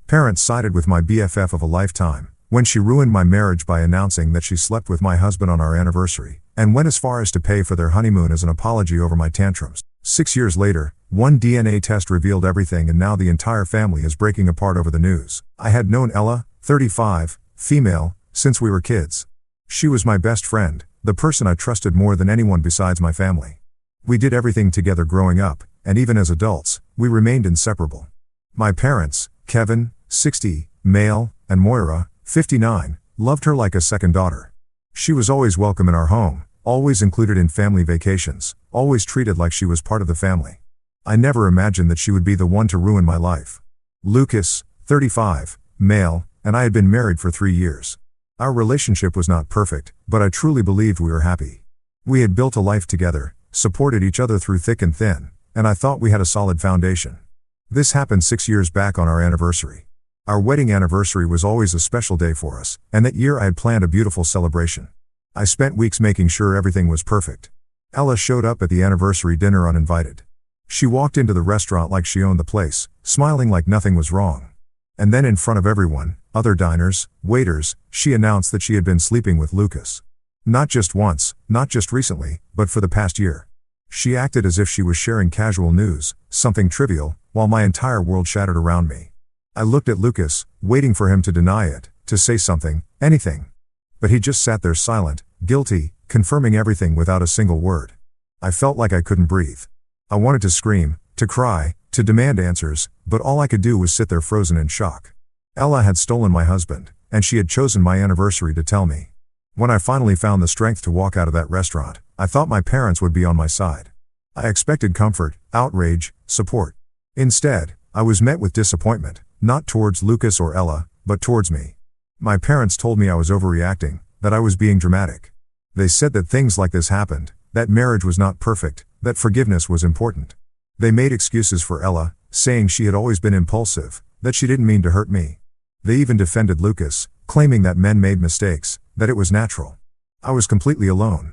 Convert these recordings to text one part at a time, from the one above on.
Parents sided with my BFF of a lifetime when she ruined my marriage by announcing that she slept with my husband on our anniversary, and went as far as to pay for their honeymoon as an apology over my tantrums. 6 years later, one DNA test revealed everything, and now the entire family is breaking apart over the news. I had known Ella, 35, female, since we were kids. She was my best friend, the person I trusted more than anyone besides my family. We did everything together growing up, and even as adults, we remained inseparable. My parents, Kevin, 60, male, and Moira, 59, loved her like a second daughter. She was always welcome in our home, always included in family vacations, always treated like she was part of the family. I never imagined that she would be the one to ruin my life. Lucas, 35, male, and I had been married for 3 years. Our relationship was not perfect, but I truly believed we were happy. We had built a life together, supported each other through thick and thin, and I thought we had a solid foundation. This happened 6 years back on our anniversary. Our wedding anniversary was always a special day for us, and that year I had planned a beautiful celebration. I spent weeks making sure everything was perfect. Ella showed up at the anniversary dinner uninvited. She walked into the restaurant like she owned the place, smiling like nothing was wrong. And then in front of everyone, other diners, waiters, she announced that she had been sleeping with Lucas. Not just once, not just recently, but for the past year. She acted as if she was sharing casual news, something trivial, while my entire world shattered around me. I looked at Lucas, waiting for him to deny it, to say something, anything. But he just sat there silent, guilty, confirming everything without a single word. I felt like I couldn't breathe. I wanted to scream, to cry, to demand answers, but all I could do was sit there frozen in shock. Ella had stolen my husband, and she had chosen my anniversary to tell me. When I finally found the strength to walk out of that restaurant, I thought my parents would be on my side. I expected comfort, outrage, support. Instead, I was met with disappointment, not towards Lucas or Ella, but towards me. My parents told me I was overreacting, that I was being dramatic. They said that things like this happened, that marriage was not perfect, that forgiveness was important. They made excuses for Ella, saying she had always been impulsive, that she didn't mean to hurt me. They even defended Lucas, claiming that men made mistakes, that it was natural. I was completely alone.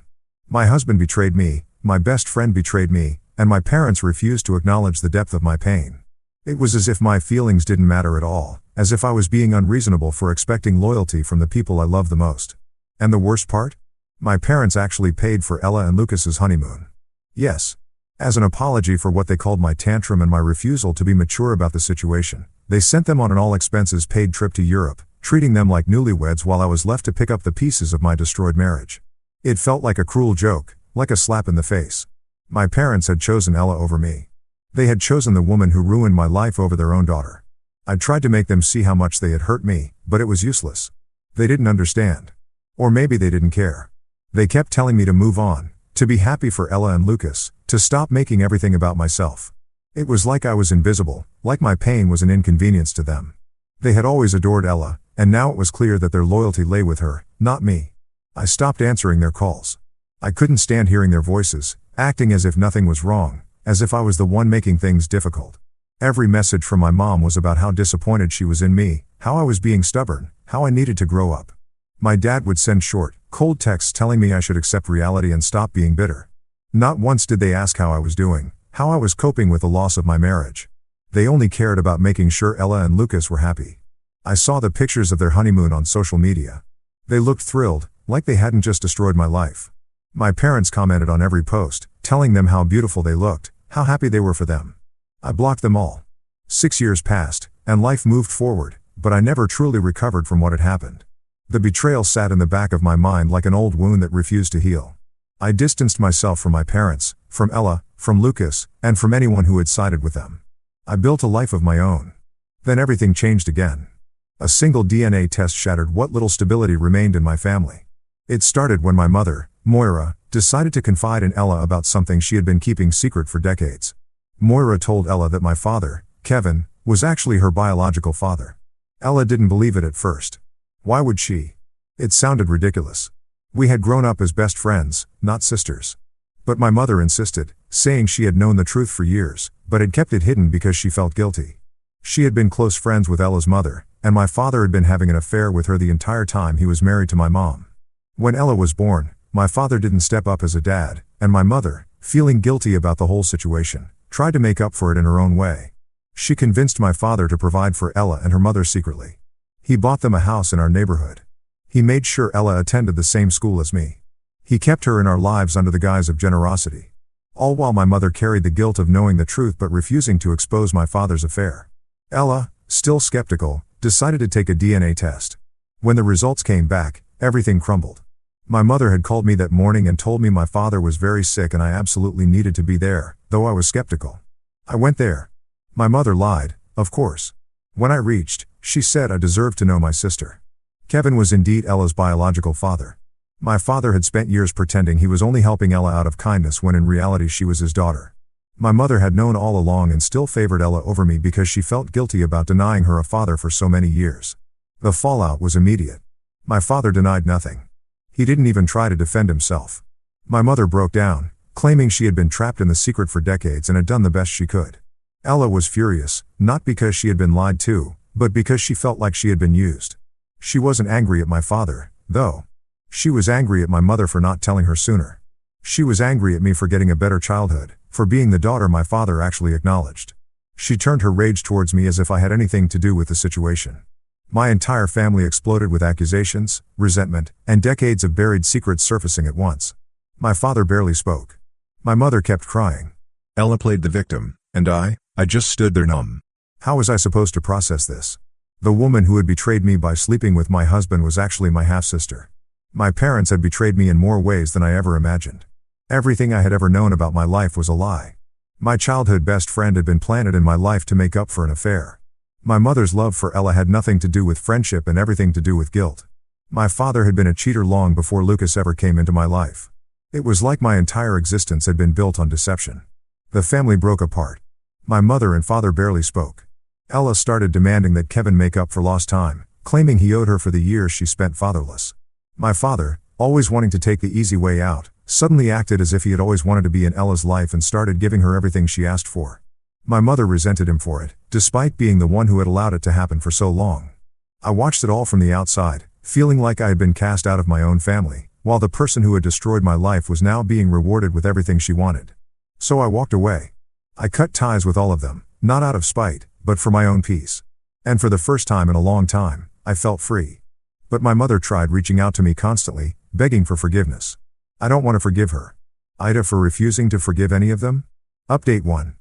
My husband betrayed me, my best friend betrayed me, and my parents refused to acknowledge the depth of my pain. It was as if my feelings didn't matter at all, as if I was being unreasonable for expecting loyalty from the people I love the most. And the worst part? My parents actually paid for Ella and Lucas's honeymoon. Yes. As an apology for what they called my tantrum and my refusal to be mature about the situation, they sent them on an all-expenses-paid trip to Europe, treating them like newlyweds while I was left to pick up the pieces of my destroyed marriage. It felt like a cruel joke, like a slap in the face. My parents had chosen Ella over me. They had chosen the woman who ruined my life over their own daughter. I tried to make them see how much they had hurt me, but it was useless. They didn't understand. Or maybe they didn't care. They kept telling me to move on, to be happy for Ella and Lucas, to stop making everything about myself. It was like I was invisible, like my pain was an inconvenience to them. They had always adored Ella, and now it was clear that their loyalty lay with her, not me. I stopped answering their calls. I couldn't stand hearing their voices, acting as if nothing was wrong, as if I was the one making things difficult. Every message from my mom was about how disappointed she was in me, how I was being stubborn, how I needed to grow up. My dad would send short, cold texts telling me I should accept reality and stop being bitter. Not once did they ask how I was doing, how I was coping with the loss of my marriage. They only cared about making sure Ella and Lucas were happy. I saw the pictures of their honeymoon on social media. They looked thrilled, like they hadn't just destroyed my life. My parents commented on every post, telling them how beautiful they looked, how happy they were for them. I blocked them all. 6 years passed, and life moved forward, but I never truly recovered from what had happened. The betrayal sat in the back of my mind like an old wound that refused to heal. I distanced myself from my parents, from Ella, from Lucas, and from anyone who had sided with them. I built a life of my own. Then everything changed again. A single DNA test shattered what little stability remained in my family. It started when my mother, Moira, decided to confide in Ella about something she had been keeping secret for decades. Moira told Ella that my father, Kevin, was actually her biological father. Ella didn't believe it at first. Why would she? It sounded ridiculous. We had grown up as best friends, not sisters. But my mother insisted, saying she had known the truth for years, but had kept it hidden because she felt guilty. She had been close friends with Ella's mother, and my father had been having an affair with her the entire time he was married to my mom. When Ella was born, my father didn't step up as a dad, and my mother, feeling guilty about the whole situation, tried to make up for it in her own way. She convinced my father to provide for Ella and her mother secretly. He bought them a house in our neighborhood. He made sure Ella attended the same school as me. He kept her in our lives under the guise of generosity. All while my mother carried the guilt of knowing the truth but refusing to expose my father's affair. Ella, still skeptical, decided to take a DNA test. When the results came back, everything crumbled. My mother had called me that morning and told me my father was very sick and I absolutely needed to be there, though I was skeptical. I went there. My mother lied, of course. When I reached, she said I deserved to know my sister. Kevin was indeed Ella's biological father. My father had spent years pretending he was only helping Ella out of kindness when in reality she was his daughter. My mother had known all along and still favored Ella over me because she felt guilty about denying her a father for so many years. The fallout was immediate. My father denied nothing. He didn't even try to defend himself. My mother broke down, claiming she had been trapped in the secret for decades and had done the best she could. Ella was furious, not because she had been lied to, but because she felt like she had been used. She wasn't angry at my father, though. She was angry at my mother for not telling her sooner. She was angry at me for getting a better childhood, for being the daughter my father actually acknowledged. She turned her rage towards me as if I had anything to do with the situation. My entire family exploded with accusations, resentment, and decades of buried secrets surfacing at once. My father barely spoke. My mother kept crying. Ella played the victim, and I just stood there numb. How was I supposed to process this? The woman who had betrayed me by sleeping with my husband was actually my half-sister. My parents had betrayed me in more ways than I ever imagined. Everything I had ever known about my life was a lie. My childhood best friend had been planted in my life to make up for an affair. My mother's love for Ella had nothing to do with friendship and everything to do with guilt. My father had been a cheater long before Lucas ever came into my life. It was like my entire existence had been built on deception. The family broke apart. My mother and father barely spoke. Ella started demanding that Kevin make up for lost time, claiming he owed her for the years she spent fatherless. My father, always wanting to take the easy way out, suddenly acted as if he had always wanted to be in Ella's life and started giving her everything she asked for. My mother resented him for it, despite being the one who had allowed it to happen for so long. I watched it all from the outside, feeling like I had been cast out of my own family, while the person who had destroyed my life was now being rewarded with everything she wanted. So I walked away. I cut ties with all of them, not out of spite, but for my own peace. And for the first time in a long time, I felt free. But my mother tried reaching out to me constantly, begging for forgiveness. I don't want to forgive her. Ida for refusing to forgive any of them? Update 1.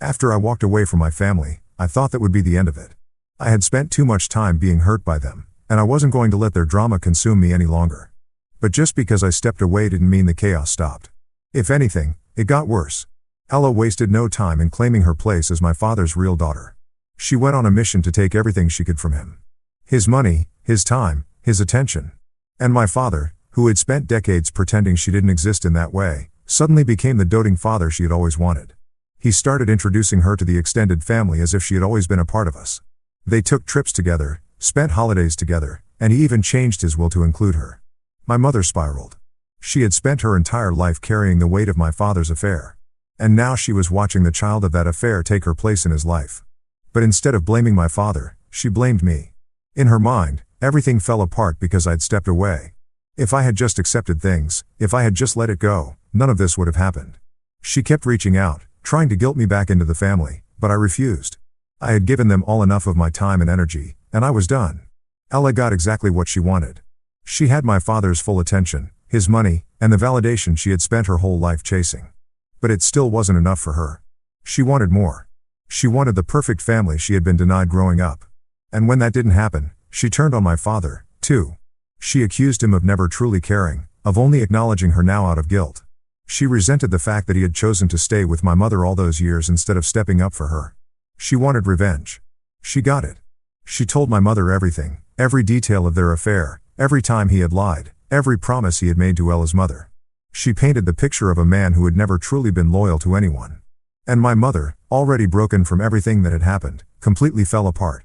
After I walked away from my family, I thought that would be the end of it. I had spent too much time being hurt by them, and I wasn't going to let their drama consume me any longer. But just because I stepped away didn't mean the chaos stopped. If anything, it got worse. Ella wasted no time in claiming her place as my father's real daughter. She went on a mission to take everything she could from him. His money, his time, his attention. And my father, who had spent decades pretending she didn't exist in that way, suddenly became the doting father she had always wanted. He started introducing her to the extended family as if she had always been a part of us. They took trips together, spent holidays together, and he even changed his will to include her. My mother spiraled. She had spent her entire life carrying the weight of my father's affair. And now she was watching the child of that affair take her place in his life. But instead of blaming my father, she blamed me. In her mind, everything fell apart because I'd stepped away. If I had just accepted things, if I had just let it go, none of this would have happened. She kept reaching out, trying to guilt me back into the family, but I refused. I had given them all enough of my time and energy, and I was done. Ella got exactly what she wanted. She had my father's full attention, his money, and the validation she had spent her whole life chasing. But it still wasn't enough for her. She wanted more. She wanted the perfect family she had been denied growing up. And when that didn't happen, she turned on my father, too. She accused him of never truly caring, of only acknowledging her now out of guilt. She resented the fact that he had chosen to stay with my mother all those years instead of stepping up for her. She wanted revenge. She got it. She told my mother everything, every detail of their affair, every time he had lied, every promise he had made to Ella's mother. She painted the picture of a man who had never truly been loyal to anyone. And my mother, already broken from everything that had happened, completely fell apart.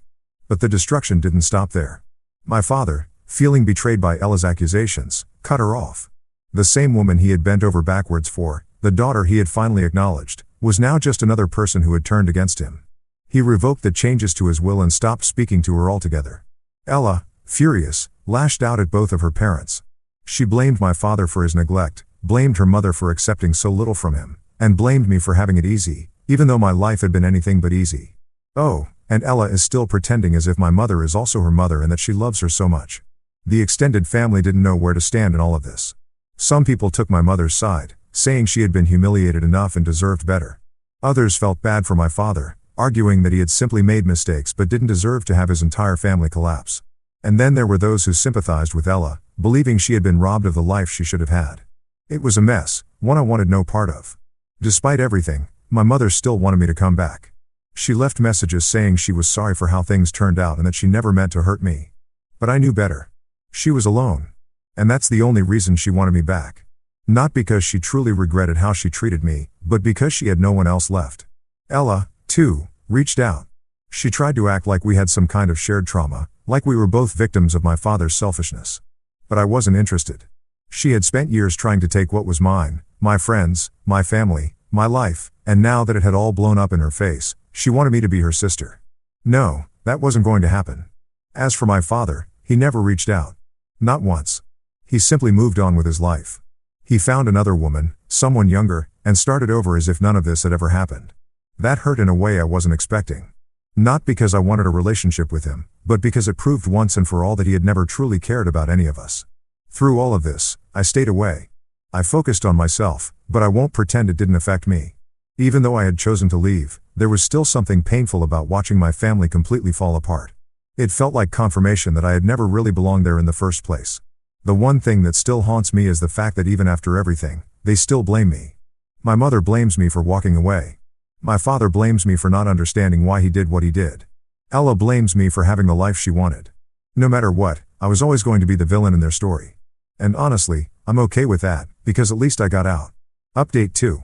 But the destruction didn't stop there. My father, feeling betrayed by Ella's accusations, cut her off. The same woman he had bent over backwards for, the daughter he had finally acknowledged, was now just another person who had turned against him. He revoked the changes to his will and stopped speaking to her altogether. Ella, furious, lashed out at both of her parents. She blamed my father for his neglect, blamed her mother for accepting so little from him, and blamed me for having it easy, even though my life had been anything but easy. Oh, and Ella is still pretending as if my mother is also her mother and that she loves her so much. The extended family didn't know where to stand in all of this. Some people took my mother's side, saying she had been humiliated enough and deserved better. Others felt bad for my father, arguing that he had simply made mistakes but didn't deserve to have his entire family collapse. And then there were those who sympathized with Ella, believing she had been robbed of the life she should have had. It was a mess, one I wanted no part of. Despite everything, my mother still wanted me to come back. She left messages saying she was sorry for how things turned out and that she never meant to hurt me. But I knew better. She was alone. And that's the only reason she wanted me back. Not because she truly regretted how she treated me, but because she had no one else left. Ella, too, reached out. She tried to act like we had some kind of shared trauma, like we were both victims of my father's selfishness. But I wasn't interested. She had spent years trying to take what was mine, my friends, my family, my life, and now that it had all blown up in her face, she wanted me to be her sister. No, that wasn't going to happen. As for my father, he never reached out. Not once. He simply moved on with his life. He found another woman, someone younger, and started over as if none of this had ever happened. That hurt in a way I wasn't expecting. Not because I wanted a relationship with him, but because it proved once and for all that he had never truly cared about any of us. Through all of this, I stayed away. I focused on myself, but I won't pretend it didn't affect me. Even though I had chosen to leave, there was still something painful about watching my family completely fall apart. It felt like confirmation that I had never really belonged there in the first place. The one thing that still haunts me is the fact that even after everything, they still blame me. My mother blames me for walking away. My father blames me for not understanding why he did what he did. Ella blames me for having the life she wanted. No matter what, I was always going to be the villain in their story. And honestly, I'm okay with that, because at least I got out. Update 2.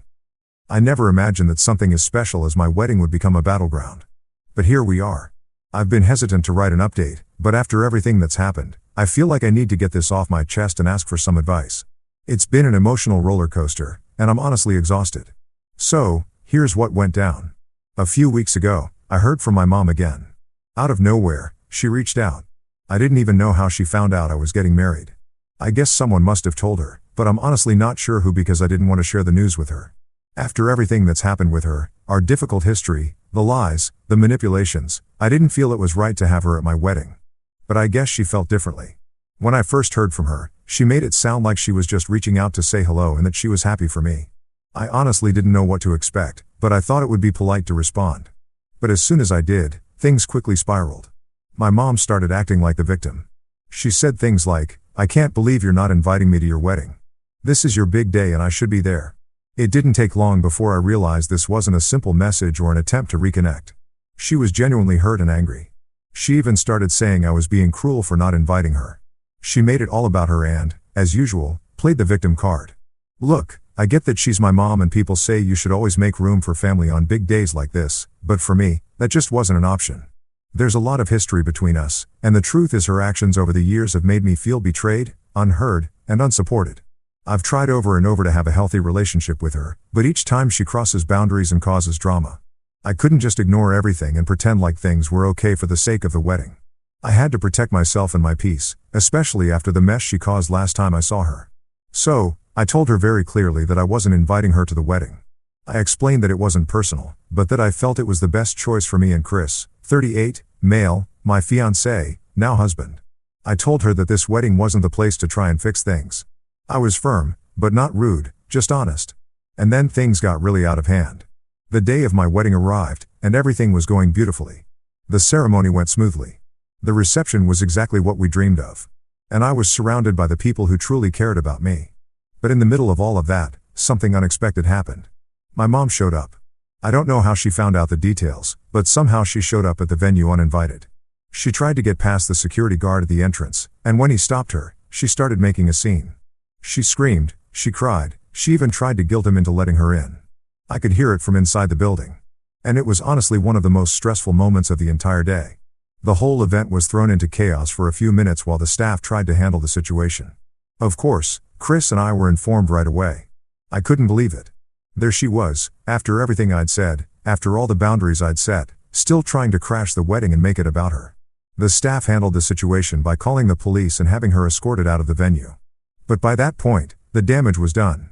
I never imagined that something as special as my wedding would become a battleground. But here we are. I've been hesitant to write an update, but after everything that's happened, I feel like I need to get this off my chest and ask for some advice. It's been an emotional roller coaster, and I'm honestly exhausted. So, here's what went down. A few weeks ago, I heard from my mom again. Out of nowhere, she reached out. I didn't even know how she found out I was getting married. I guess someone must have told her, but I'm honestly not sure who because I didn't want to share the news with her. After everything that's happened with her, our difficult history, the lies, the manipulations, I didn't feel it was right to have her at my wedding. But I guess she felt differently. When I first heard from her, she made it sound like she was just reaching out to say hello and that she was happy for me. I honestly didn't know what to expect, but I thought it would be polite to respond. But as soon as I did, things quickly spiraled. My mom started acting like the victim. She said things like, "I can't believe you're not inviting me to your wedding. This is your big day and I should be there." It didn't take long before I realized this wasn't a simple message or an attempt to reconnect. She was genuinely hurt and angry. She even started saying I was being cruel for not inviting her. She made it all about her and, as usual, played the victim card. Look, I get that she's my mom and people say you should always make room for family on big days like this, but for me, that just wasn't an option. There's a lot of history between us, and the truth is her actions over the years have made me feel betrayed, unheard, and unsupported. I've tried over and over to have a healthy relationship with her, but each time she crosses boundaries and causes drama. I couldn't just ignore everything and pretend like things were okay for the sake of the wedding. I had to protect myself and my peace, especially after the mess she caused last time I saw her. So, I told her very clearly that I wasn't inviting her to the wedding. I explained that it wasn't personal, but that I felt it was the best choice for me and Chris, 38, male, my fiancé, now husband. I told her that this wedding wasn't the place to try and fix things. I was firm, but not rude, just honest. And then things got really out of hand. The day of my wedding arrived, and everything was going beautifully. The ceremony went smoothly. The reception was exactly what we dreamed of. And I was surrounded by the people who truly cared about me. But in the middle of all of that, something unexpected happened. My mom showed up. I don't know how she found out the details, but somehow she showed up at the venue uninvited. She tried to get past the security guard at the entrance, and when he stopped her, she started making a scene. She screamed, she cried, she even tried to guilt him into letting her in. I could hear it from inside the building. And it was honestly one of the most stressful moments of the entire day. The whole event was thrown into chaos for a few minutes while the staff tried to handle the situation. Of course, Chris and I were informed right away. I couldn't believe it. There she was, after everything I'd said, after all the boundaries I'd set, still trying to crash the wedding and make it about her. The staff handled the situation by calling the police and having her escorted out of the venue. But by that point, the damage was done.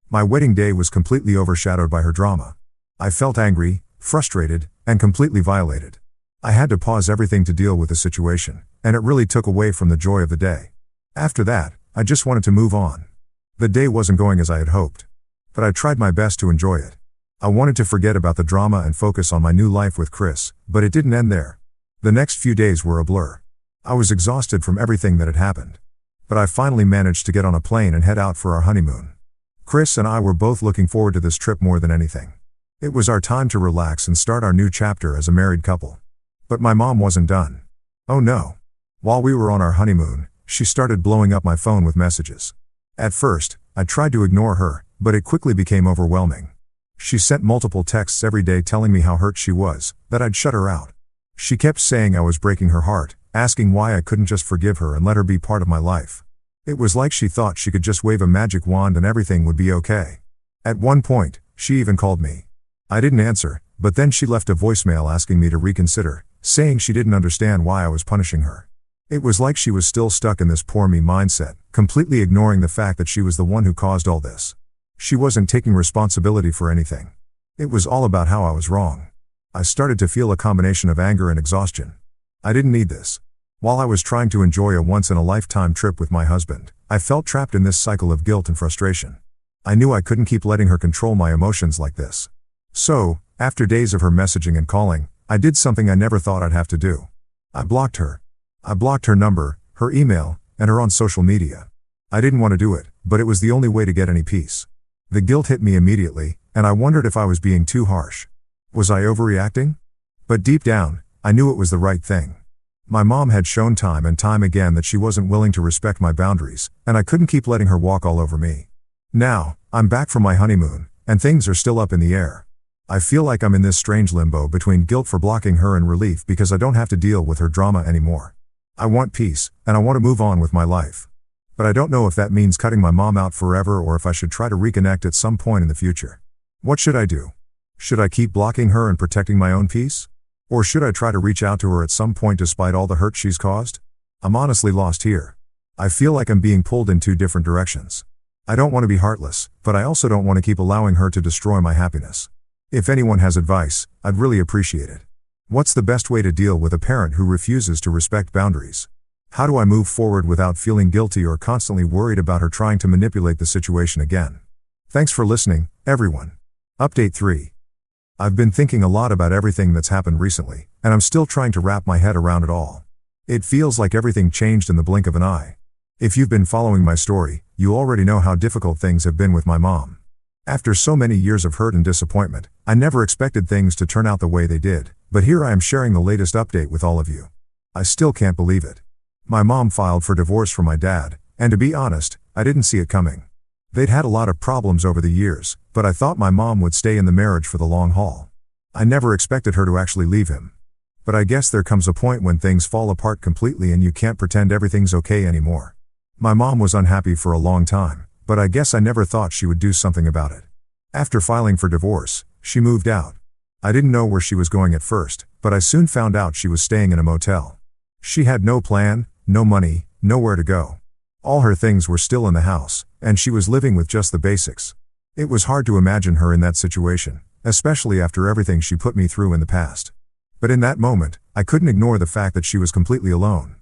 My wedding day was completely overshadowed by her drama. I felt angry, frustrated, and completely violated. I had to pause everything to deal with the situation, and it really took away from the joy of the day. After that, I just wanted to move on. The day wasn't going as I had hoped. But I tried my best to enjoy it. I wanted to forget about the drama and focus on my new life with Chris, but it didn't end there. The next few days were a blur. I was exhausted from everything that had happened. But I finally managed to get on a plane and head out for our honeymoon. Chris and I were both looking forward to this trip more than anything. It was our time to relax and start our new chapter as a married couple. But my mom wasn't done. Oh no. While we were on our honeymoon, she started blowing up my phone with messages. At first, I tried to ignore her, but it quickly became overwhelming. She sent multiple texts every day telling me how hurt she was, that I'd shut her out. She kept saying I was breaking her heart, asking why I couldn't just forgive her and let her be part of my life. It was like she thought she could just wave a magic wand and everything would be okay. At one point, she even called me. I didn't answer, but then she left a voicemail asking me to reconsider, saying she didn't understand why I was punishing her. It was like she was still stuck in this poor me mindset, completely ignoring the fact that she was the one who caused all this. She wasn't taking responsibility for anything. It was all about how I was wrong. I started to feel a combination of anger and exhaustion. I didn't need this. While I was trying to enjoy a once-in-a-lifetime trip with my husband, I felt trapped in this cycle of guilt and frustration. I knew I couldn't keep letting her control my emotions like this. So, after days of her messaging and calling, I did something I never thought I'd have to do. I blocked her. I blocked her number, her email, and her on social media. I didn't want to do it, but it was the only way to get any peace. The guilt hit me immediately, and I wondered if I was being too harsh. Was I overreacting? But deep down, I knew it was the right thing. My mom had shown time and time again that she wasn't willing to respect my boundaries, and I couldn't keep letting her walk all over me. Now, I'm back from my honeymoon, and things are still up in the air. I feel like I'm in this strange limbo between guilt for blocking her and relief because I don't have to deal with her drama anymore. I want peace, and I want to move on with my life. But I don't know if that means cutting my mom out forever or if I should try to reconnect at some point in the future. What should I do? Should I keep blocking her and protecting my own peace? Or should I try to reach out to her at some point despite all the hurt she's caused? I'm honestly lost here. I feel like I'm being pulled in two different directions. I don't want to be heartless, but I also don't want to keep allowing her to destroy my happiness. If anyone has advice, I'd really appreciate it. What's the best way to deal with a parent who refuses to respect boundaries? How do I move forward without feeling guilty or constantly worried about her trying to manipulate the situation again? Thanks for listening, everyone. Update 3. I've been thinking a lot about everything that's happened recently, and I'm still trying to wrap my head around it all. It feels like everything changed in the blink of an eye. If you've been following my story, you already know how difficult things have been with my mom. After so many years of hurt and disappointment, I never expected things to turn out the way they did, but here I am sharing the latest update with all of you. I still can't believe it. My mom filed for divorce from my dad, and to be honest, I didn't see it coming. They'd had a lot of problems over the years, but I thought my mom would stay in the marriage for the long haul. I never expected her to actually leave him. But I guess there comes a point when things fall apart completely and you can't pretend everything's okay anymore. My mom was unhappy for a long time, but I guess I never thought she would do something about it. After filing for divorce, she moved out. I didn't know where she was going at first, but I soon found out she was staying in a motel. She had no plan, no money, nowhere to go. All her things were still in the house, and she was living with just the basics. It was hard to imagine her in that situation, especially after everything she put me through in the past. But in that moment, I couldn't ignore the fact that she was completely alone.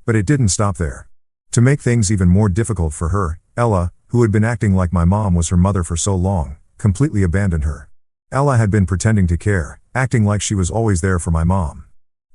But it didn't stop there. To make things even more difficult for her, Ella, who had been acting like my mom was her mother for so long, completely abandoned her. Ella had been pretending to care, acting like she was always there for my mom.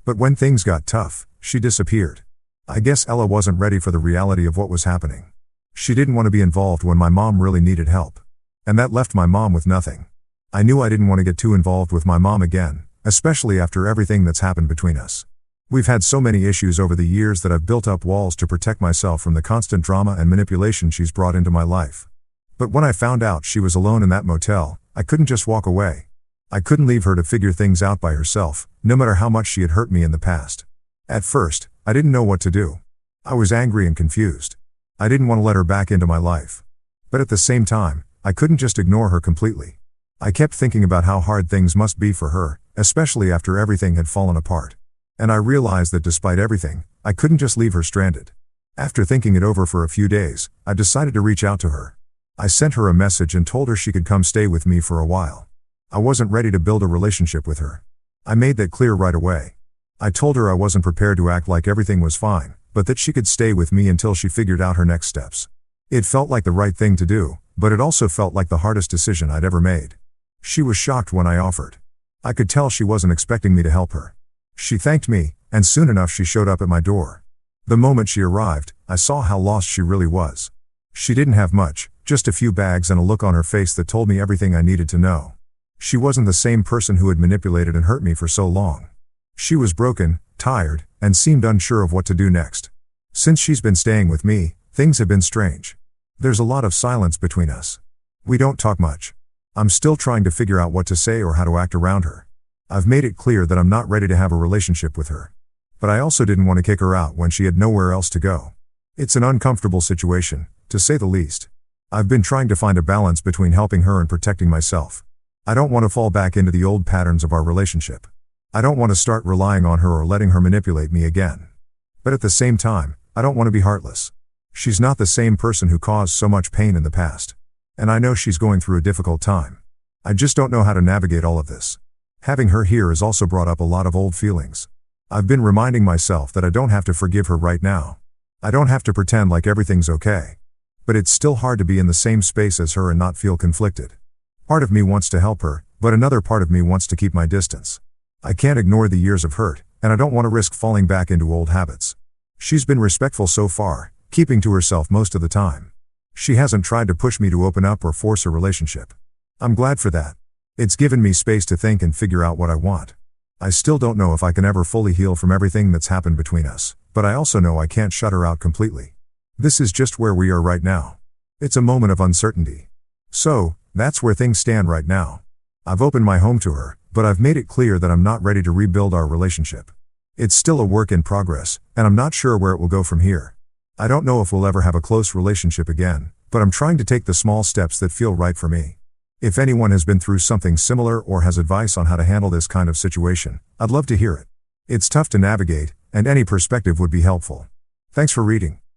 But when things got tough, she disappeared. I guess Ella wasn't ready for the reality of what was happening. She didn't want to be involved when my mom really needed help. And that left my mom with nothing. I knew I didn't want to get too involved with my mom again, especially after everything that's happened between us. We've had so many issues over the years that I've built up walls to protect myself from the constant drama and manipulation she's brought into my life. But when I found out she was alone in that motel, I couldn't just walk away. I couldn't leave her to figure things out by herself, no matter how much she had hurt me in the past. At first, I didn't know what to do. I was angry and confused. I didn't want to let her back into my life. But at the same time, I couldn't just ignore her completely. I kept thinking about how hard things must be for her, especially after everything had fallen apart. And I realized that despite everything, I couldn't just leave her stranded. After thinking it over for a few days, I decided to reach out to her. I sent her a message and told her she could come stay with me for a while. I wasn't ready to build a relationship with her. I made that clear right away. I told her I wasn't prepared to act like everything was fine, but that she could stay with me until she figured out her next steps. It felt like the right thing to do, but it also felt like the hardest decision I'd ever made. She was shocked when I offered. I could tell she wasn't expecting me to help her. She thanked me, and soon enough she showed up at my door. The moment she arrived, I saw how lost she really was. She didn't have much, just a few bags and a look on her face that told me everything I needed to know. She wasn't the same person who had manipulated and hurt me for so long. She was broken, tired, and seemed unsure of what to do next. Since she's been staying with me, things have been strange. There's a lot of silence between us. We don't talk much. I'm still trying to figure out what to say or how to act around her. I've made it clear that I'm not ready to have a relationship with her. But I also didn't want to kick her out when she had nowhere else to go. It's an uncomfortable situation, to say the least. I've been trying to find a balance between helping her and protecting myself. I don't want to fall back into the old patterns of our relationship. I don't want to start relying on her or letting her manipulate me again. But at the same time, I don't want to be heartless. She's not the same person who caused so much pain in the past. And I know she's going through a difficult time. I just don't know how to navigate all of this. Having her here has also brought up a lot of old feelings. I've been reminding myself that I don't have to forgive her right now. I don't have to pretend like everything's okay. But it's still hard to be in the same space as her and not feel conflicted. Part of me wants to help her, but another part of me wants to keep my distance. I can't ignore the years of hurt, and I don't want to risk falling back into old habits. She's been respectful so far, keeping to herself most of the time. She hasn't tried to push me to open up or force a relationship. I'm glad for that. It's given me space to think and figure out what I want. I still don't know if I can ever fully heal from everything that's happened between us, but I also know I can't shut her out completely. This is just where we are right now. It's a moment of uncertainty. So, that's where things stand right now. I've opened my home to her, but I've made it clear that I'm not ready to rebuild our relationship. It's still a work in progress, and I'm not sure where it will go from here. I don't know if we'll ever have a close relationship again, but I'm trying to take the small steps that feel right for me. If anyone has been through something similar or has advice on how to handle this kind of situation, I'd love to hear it. It's tough to navigate, and any perspective would be helpful. Thanks for reading.